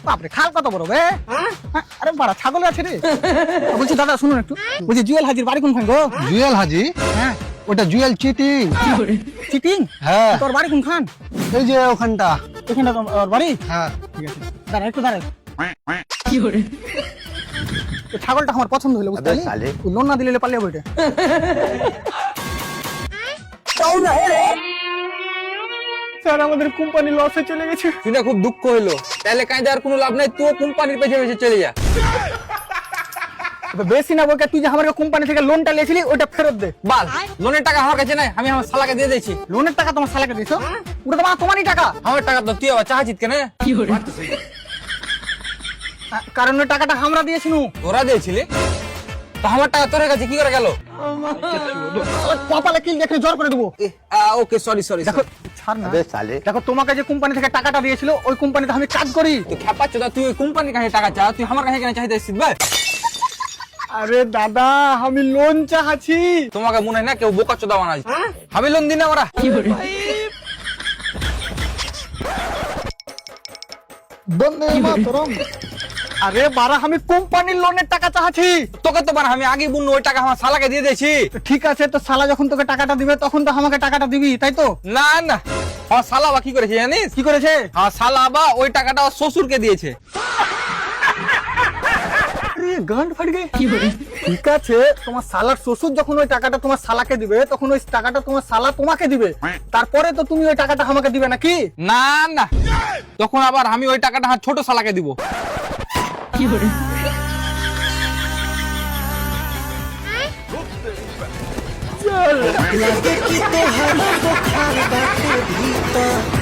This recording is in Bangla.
বাপরে খাল কত বড় বে আরে বড় ছাগল আছে রে বলছি দাদা শুনুন একটু বলছি জুয়েল হাজির বাড়ি কোনখান গো জুয়েল হাজি হ্যাঁ ওটা জুয়েল চিটিং চিটিং হ্যাঁ তোর বাড়ি কোনখান এই যে ওখানটা এখানটা তোর বাড়ি হ্যাঁ ঠিক আছে দাঁড়া একটু দাঁড়া তো ছাগলটা আমার পছন্দ হলো বুঝতে পারলি লোন না দিলে পারলে বইটা স্যার আমাদের কোম্পানি লসে চলে গেছে শুনে খুব দুঃখ হইলো তাহলে কাঁদে আর কোনো লাভ নাই, তুই কোম্পানির পেছনে পেছনে চলে যা। বেশি না বলকে তুই যে আমার কোম্পানি থেকে লোনটা নিয়েছিলি ওটা ফেরত দে বাল, লোনের টাকা আমার কাছে নাই, আমি আমার শালাকে দিয়ে দিয়েছি। লোনের টাকা তোমার শালাকে দিছো ওটা তোমারই টাকা আমার টাকা তো তুই আবার চাহাছিস কেন? কারণ ওই টাকাটা আমরা দিয়েছিনু তোরা দিয়েছিলি তো আমার টাকা তোর কাছে কি করে গেল? কপালে কিল দেখে জ্বর করে দেবো ওকে সরি সরি। দেখো ছাড় না দেখো তোমাকে যে কোম্পানি থেকে টাকাটা দিয়েছিল ওই কোম্পানিতে আমি কাজ করি তুই খেপাচ্ছ না, তুই ওই কোম্পানির কাছে টাকা চা, তুই আমার কাছে কেন চাইতে এসেছিস ভাই? আরে দাদা আমি লোন চাহাছি তোমাকে মনে হয় না কেউ বোকা চোদা বানাই, আমি লোন দিই না ওরা। বন্দে মাতরম আরে বারা আমি কোম্পানির লোনের টাকা চাহাছি তোকে তো আমি আগে বুন ওই টাকা আমার শালাকে দিয়ে দিয়েছি। ঠিক আছে তো শালা যখন তোকে টাকাটা দিবে তখন তো আমাকে টাকাটা দিবি তাই তো না না, আমার শালা বা কি করেছে জানিস? কি করেছে আমার শালা বা ওই টাকাটা ওর শ্বশুরকে দিয়েছে। আরে গান্ড ফাট গে ঠিক আছে তোমার শালার শ্বশুর যখন ওই টাকাটা তোমার শালাকে দিবে তখন ওই টাকাটা তোমার শালা তোমাকে দিবে তারপরে তো তুমি ওই টাকাটা আমাকে দিবে নাকি না না, তখন আবার আমি ওই টাকাটা আমার ছোট শালাকে দিব। लगे कि तोहरा बुखार बाटे भीतर